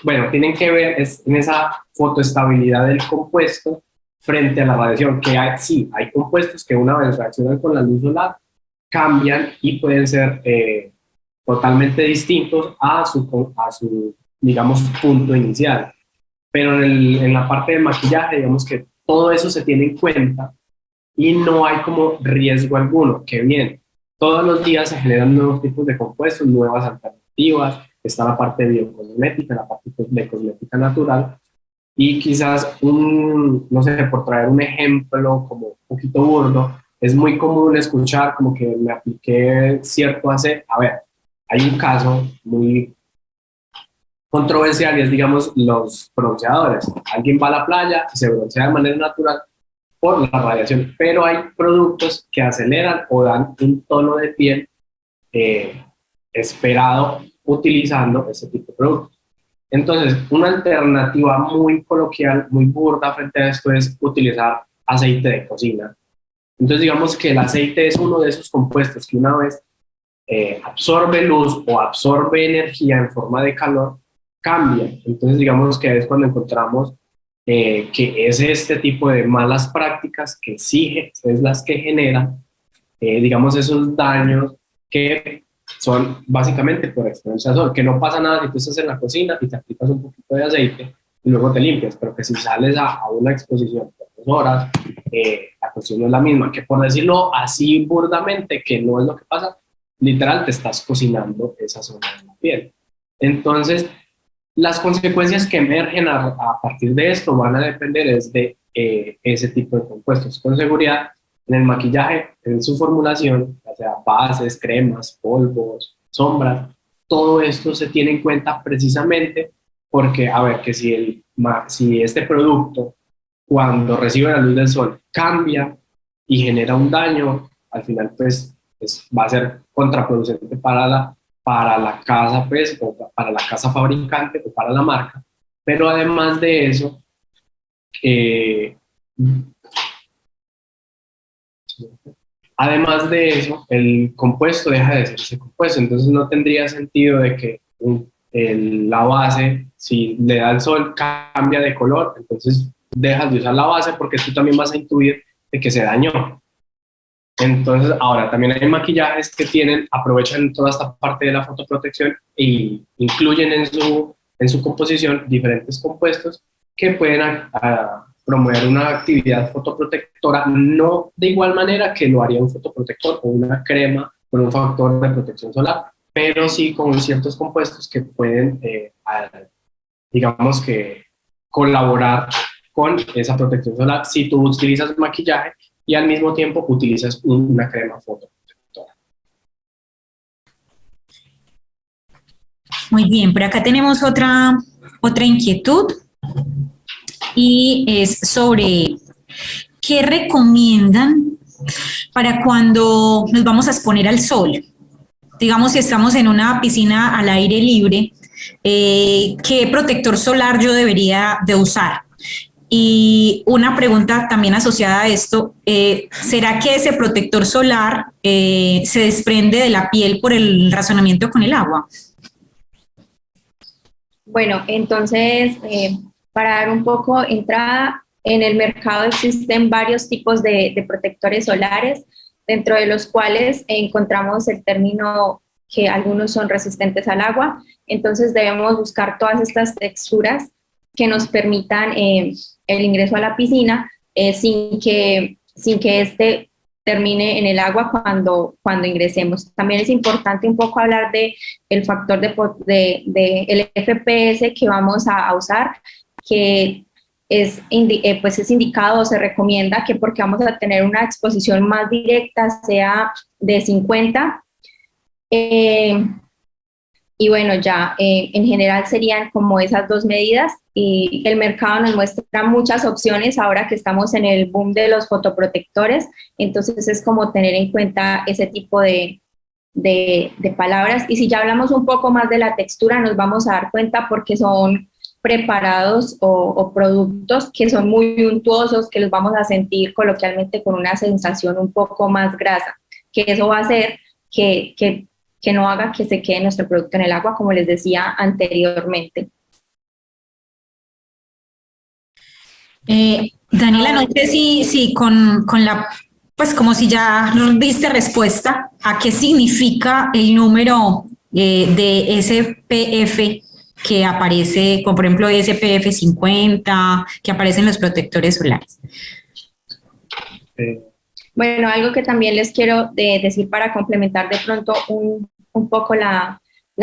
bueno, tienen que ver en esa fotoestabilidad del compuesto frente a la radiación, que sí, hay compuestos que una vez reaccionan con la luz solar, cambian y pueden ser totalmente distintos a su, digamos, punto inicial. Pero en la parte de maquillaje, digamos que todo eso se tiene en cuenta y no hay como riesgo alguno, que bien, todos los días se generan nuevos tipos de compuestos, nuevas alternativas, está la parte de biocosmética, la parte de cosmética natural, y quizás no sé, por traer un ejemplo como un poquito burdo, es muy común escuchar como que me apliqué cierto aceite. A ver, hay un caso muy controversial y es, digamos, los bronceadores. Alguien va a la playa y se broncea de manera natural por la radiación, pero hay productos que aceleran o dan un tono de piel esperado utilizando ese tipo de productos. Entonces, una alternativa muy coloquial, muy burda frente a esto es utilizar aceite de cocina. Entonces, digamos que el aceite es uno de esos compuestos que una vez absorbe luz o absorbe energía en forma de calor, cambia. Entonces, digamos que es cuando encontramos que es este tipo de malas prácticas que sí es las que generan, digamos, esos daños que son básicamente por exponencia al sol, que no pasa nada si tú estás en la cocina y te aplicas un poquito de aceite y luego te limpias, pero que si sales a una exposición por 2 horas, la cuestión no es la misma, que por decirlo así burdamente, que no es lo que pasa, literal te estás cocinando esa zona de la piel. Entonces, las consecuencias que emergen a partir de esto van a depender de ese tipo de compuestos. Con seguridad, en el maquillaje, en su formulación, ya sea bases, cremas, polvos, sombras, todo esto se tiene en cuenta precisamente porque, a ver, que si este producto, cuando recibe la luz del sol, cambia y genera un daño, al final, pues, va a ser contraproducente para la casa, pues, o para la casa fabricante o para la marca. Pero además de eso, el compuesto deja de ser ese compuesto, entonces no tendría sentido de que la base, si le da el sol, cambia de color, entonces dejas de usar la base porque tú también vas a intuir de que se dañó. Entonces, ahora también hay maquillajes que aprovechan toda esta parte de la fotoprotección e incluyen en su composición diferentes compuestos que pueden promover una actividad fotoprotectora, no de igual manera que lo haría un fotoprotector o una crema con un factor de protección solar, pero sí con ciertos compuestos que pueden, digamos que, colaborar con esa protección solar si tú utilizas maquillaje y al mismo tiempo utilizas una crema fotoprotectora. Muy bien, por acá tenemos otra inquietud y es sobre qué recomiendan para cuando nos vamos a exponer al sol. Digamos, si estamos en una piscina al aire libre, ¿qué protector solar yo debería de usar? Y una pregunta también asociada a esto, ¿será que ese protector solar se desprende de la piel por el razonamiento con el agua? Bueno, entonces, para dar un poco entrada, en el mercado existen varios tipos de protectores solares, dentro de los cuales encontramos el término que algunos son resistentes al agua, entonces debemos buscar todas estas texturas que nos permitan el ingreso a la piscina sin que este termine en el agua cuando ingresemos. También es importante un poco hablar del factor el FPS que vamos a usar, que pues es indicado o se recomienda que porque vamos a tener una exposición más directa sea de 50. Y bueno, ya en general serían como esas dos medidas, y el mercado nos muestra muchas opciones ahora que estamos en el boom de los fotoprotectores, entonces es como tener en cuenta ese tipo de palabras. Y si ya hablamos un poco más de la textura, nos vamos a dar cuenta porque son preparados o productos que son muy untuosos, que los vamos a sentir coloquialmente con una sensación un poco más grasa, que eso va a hacer que no haga que se quede nuestro producto en el agua, como les decía anteriormente. Daniela, no sé si con la, pues como si ya diste respuesta a qué significa el número de SPF que aparece, como por ejemplo SPF 50, que aparece en los protectores solares. Bueno, algo que también les quiero decir para complementar de pronto un poco la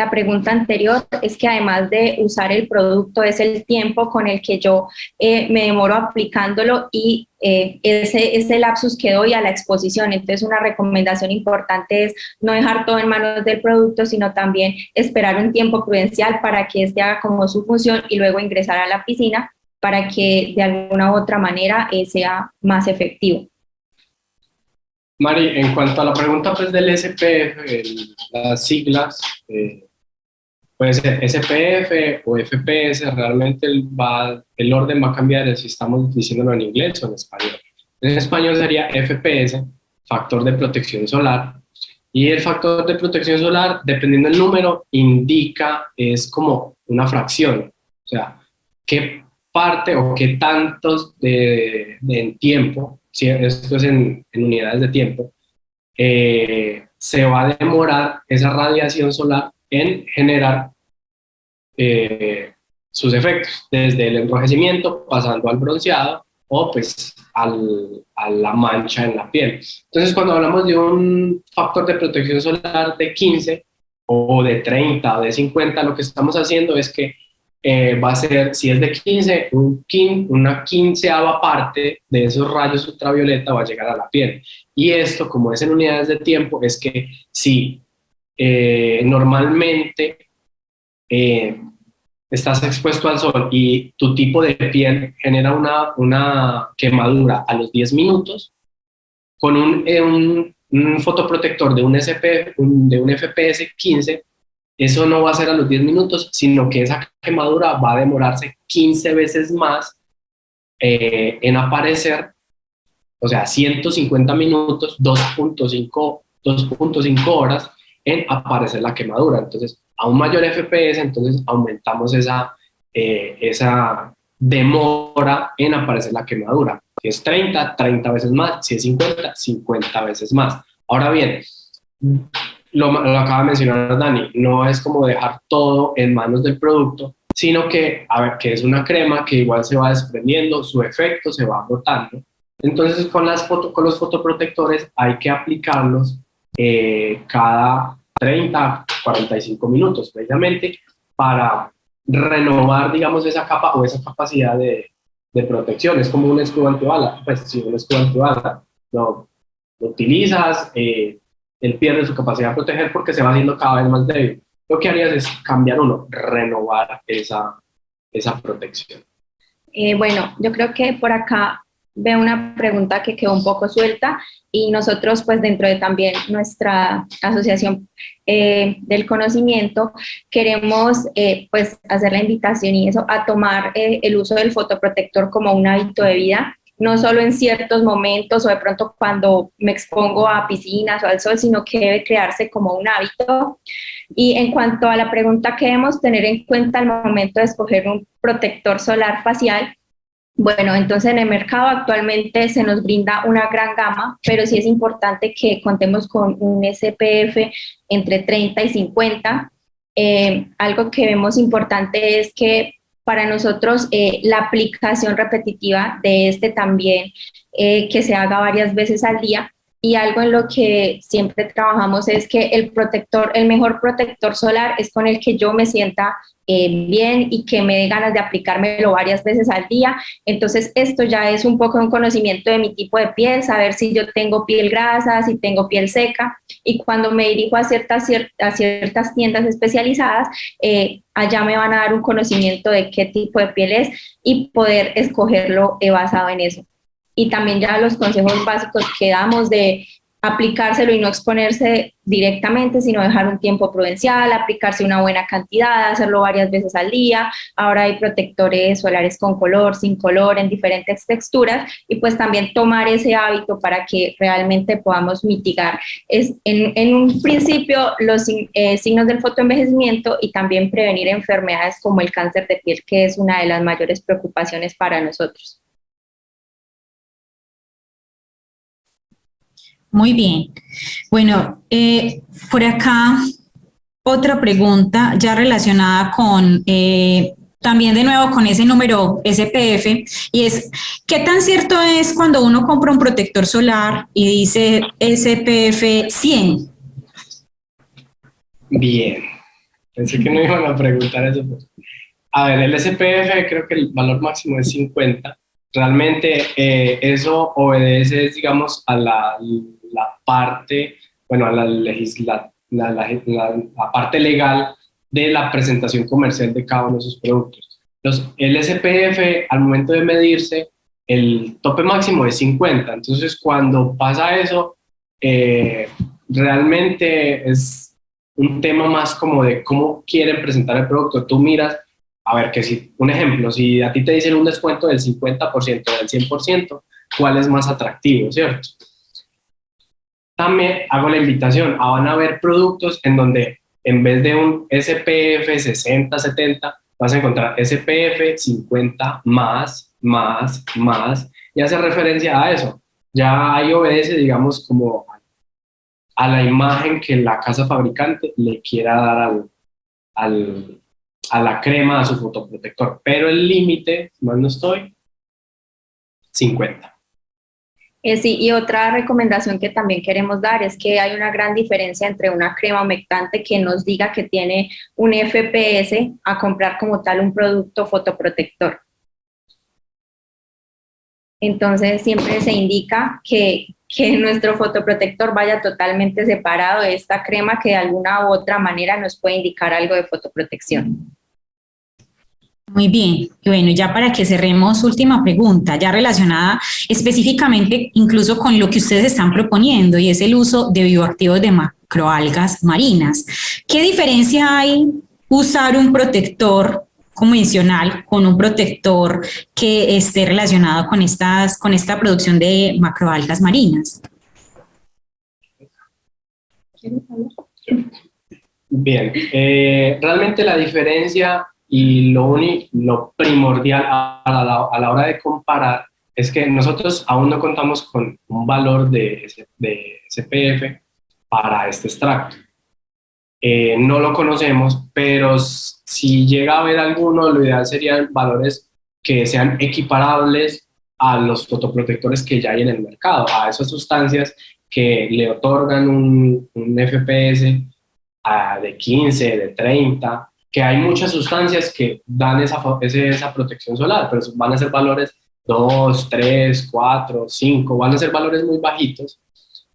pregunta anterior, es que además de usar el producto, es el tiempo con el que yo me demoro aplicándolo y ese lapsus que doy a la exposición. Entonces, una recomendación importante es no dejar todo en manos del producto, sino también esperar un tiempo prudencial para que éste haga como su función y luego ingresar a la piscina para que de alguna u otra manera sea más efectivo. Mari, en cuanto a la pregunta pues, del SPF, las siglas, puede ser SPF o FPS, realmente el orden va a cambiar si estamos diciéndolo en inglés o en español. En español sería FPS, factor de protección solar, y el factor de protección solar, dependiendo del número, es como una fracción, o sea, qué parte o qué tantos en tiempo, si esto es en unidades de tiempo, se va a demorar esa radiación solar en generar sus efectos, desde el enrojecimiento, pasando al bronceado o pues a la mancha en la piel. Entonces, cuando hablamos de un factor de protección solar de 15 o de 30 o de 50, lo que estamos haciendo es que va a ser, si es de 15, una quinceava parte de esos rayos ultravioleta va a llegar a la piel. Y esto, como es en unidades de tiempo, es que si normalmente estás expuesto al sol y tu tipo de piel genera una quemadura a los 10 minutos, con un fotoprotector de un FPS 15, eso no va a ser a los 10 minutos, sino que esa quemadura va a demorarse 15 veces más en aparecer, o sea, 150 minutos, 2.5 horas en aparecer la quemadura. Entonces, a un mayor FPS, entonces aumentamos esa demora en aparecer la quemadura. Si es 30 veces más, si es 50 veces más. Ahora bien, lo acaba de mencionar Dani, no es como dejar todo en manos del producto, sino que es una crema que igual se va desprendiendo, su efecto se va agotando. Entonces, con los fotoprotectores hay que aplicarlos cada 30-45 minutos, precisamente para renovar, digamos, esa capa o esa capacidad de protección. Es como un escudo antibala. Pues si un escudo antibala lo utilizas, él pierde su capacidad de proteger porque se va haciendo cada vez más débil. Lo que harías es cambiar renovar esa protección. Bueno, yo creo que por acá veo una pregunta que quedó un poco suelta, y nosotros pues dentro de también nuestra asociación del conocimiento queremos pues hacer la invitación y eso a tomar el uso del fotoprotector como un hábito de vida, no solo en ciertos momentos o de pronto cuando me expongo a piscinas o al sol, sino que debe crearse como un hábito. Y en cuanto a la pregunta que debemos tener en cuenta al momento de escoger un protector solar facial, bueno, entonces en el mercado actualmente se nos brinda una gran gama, pero sí es importante que contemos con un SPF entre 30 y 50. Algo que vemos importante es que para nosotros la aplicación repetitiva de este también, que se haga varias veces al día, y algo en lo que siempre trabajamos es que el mejor protector solar es con el que yo me sienta bien y que me dé ganas de aplicármelo varias veces al día. Entonces esto ya es un poco un conocimiento de mi tipo de piel, saber si yo tengo piel grasa, si tengo piel seca, y cuando me dirijo a ciertas tiendas especializadas, allá me van a dar un conocimiento de qué tipo de piel es y poder escogerlo basado en eso. Y también ya los consejos básicos que damos de aplicárselo y no exponerse directamente, sino dejar un tiempo prudencial, aplicarse una buena cantidad, hacerlo varias veces al día. Ahora hay protectores solares con color, sin color, en diferentes texturas, y pues también tomar ese hábito para que realmente podamos mitigar en un principio los signos del fotoenvejecimiento y también prevenir enfermedades como el cáncer de piel, que es una de las mayores preocupaciones para nosotros. Muy bien. Bueno, por acá otra pregunta ya relacionada con, también de nuevo con ese número SPF, y es, ¿qué tan cierto es cuando uno compra un protector solar y dice SPF 100? Bien, pensé que no iban a preguntar eso. A ver, el SPF creo que el valor máximo es 50. Realmente eso obedece, digamos, a la parte, bueno, a la parte legal de la presentación comercial de cada uno de sus productos. El SPF, al momento de medirse, el tope máximo es 50. Entonces, cuando pasa eso, realmente es un tema más como de cómo quieren presentar el producto. Tú miras, a ver, que si, un ejemplo, si a ti te dicen un descuento del 50%, del 100%, ¿cuál es más atractivo, cierto? También hago la invitación, van a haber productos en donde en vez de un SPF 60, 70, vas a encontrar SPF 50 más, y hace referencia a eso. Ya ahí obedece, digamos, como a la imagen que la casa fabricante le quiera dar a la crema, a su fotoprotector, pero el límite, más no estoy, 50. Sí, y otra recomendación que también queremos dar es que hay una gran diferencia entre una crema humectante que nos diga que tiene un FPS a comprar como tal un producto fotoprotector. Entonces siempre se indica que nuestro fotoprotector vaya totalmente separado de esta crema que de alguna u otra manera nos puede indicar algo de fotoprotección. Muy bien, y bueno, ya para que cerremos, última pregunta, ya relacionada específicamente incluso con lo que ustedes están proponiendo, y es el uso de bioactivos de macroalgas marinas. ¿Qué diferencia hay usar un protector convencional con un protector que esté relacionado con esta producción de macroalgas marinas? Bien, realmente la diferencia y lo primordial a la hora de comparar es que nosotros aún no contamos con un valor de SPF para este extracto. No lo conocemos, pero si llega a haber alguno, lo ideal serían valores que sean equiparables a los fotoprotectores que ya hay en el mercado, a esas sustancias que le otorgan un FPS de 15, de 30, que hay muchas sustancias que dan esa protección solar, pero van a ser valores 2, 3, 4, 5, van a ser valores muy bajitos.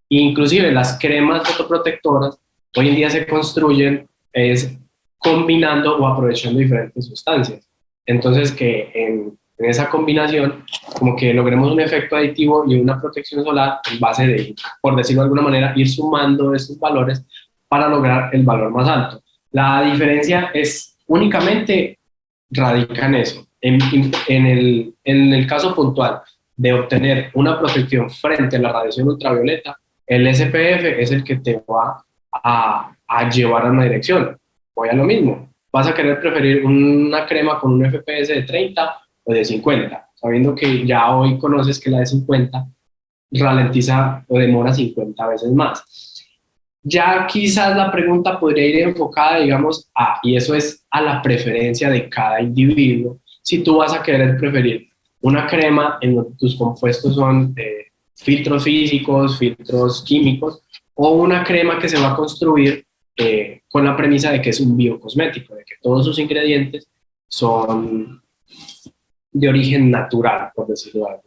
Inclusive las cremas fotoprotectoras hoy en día se construyen combinando o aprovechando diferentes sustancias. Entonces que en esa combinación como que logremos un efecto aditivo y una protección solar en base de, por decirlo de alguna manera, ir sumando esos valores para lograr el valor más alto. La diferencia es únicamente radica en eso, en el caso puntual de obtener una protección frente a la radiación ultravioleta. El SPF es el que te va a llevar a una dirección. Voy a lo mismo, vas a querer preferir una crema con un FPS de 30 o de 50, sabiendo que ya hoy conoces que la de 50 ralentiza o demora 50 veces más. Ya quizás la pregunta podría ir enfocada, digamos, y eso es a la preferencia de cada individuo. Si tú vas a querer preferir una crema en donde tus compuestos son filtros físicos, filtros químicos, o una crema que se va a construir con la premisa de que es un biocosmético, de que todos sus ingredientes son de origen natural, por decirlo de algo.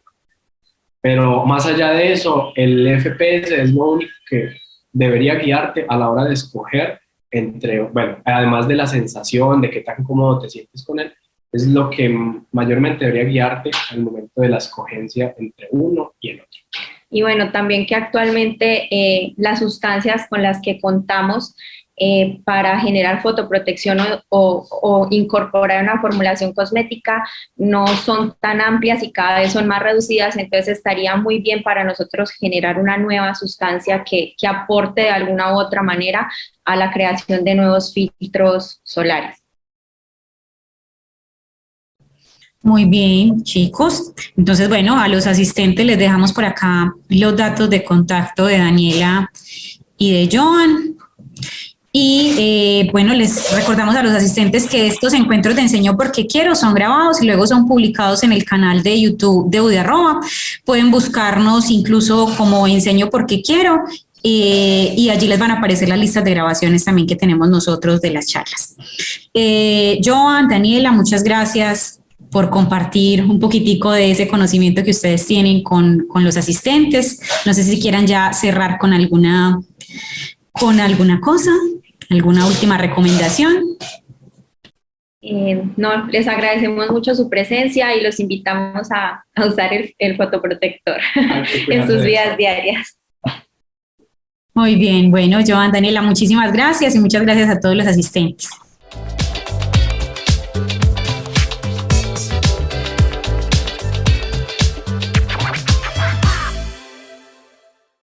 Pero más allá de eso, el FPS es lo único que debería guiarte a la hora de escoger entre, bueno, además de la sensación de qué tan cómodo te sientes con él, es lo que mayormente debería guiarte al momento de la escogencia entre uno y el otro. Y bueno, también que actualmente las sustancias con las que contamos para generar fotoprotección o incorporar una formulación cosmética no son tan amplias y cada vez son más reducidas, entonces estaría muy bien para nosotros generar una nueva sustancia que aporte de alguna u otra manera a la creación de nuevos filtros solares. Muy bien, chicos. Entonces, bueno, a los asistentes les dejamos por acá los datos de contacto de Daniela y de Joan. Y bueno, les recordamos a los asistentes que estos encuentros de Enseño Porque Quiero son grabados y luego son publicados en el canal de YouTube de UDI@. Pueden buscarnos incluso como Enseño Porque Quiero y allí les van a aparecer las listas de grabaciones también que tenemos nosotros de las charlas. Joan, Daniela, muchas gracias por compartir un poquitico de ese conocimiento que ustedes tienen con los asistentes. No sé si quieran ya cerrar con alguna cosa, alguna última recomendación. No, les agradecemos mucho su presencia y los invitamos a usar el fotoprotector en sus vidas diarias. Muy bien, bueno, Joan, Daniela, muchísimas gracias y muchas gracias a todos los asistentes.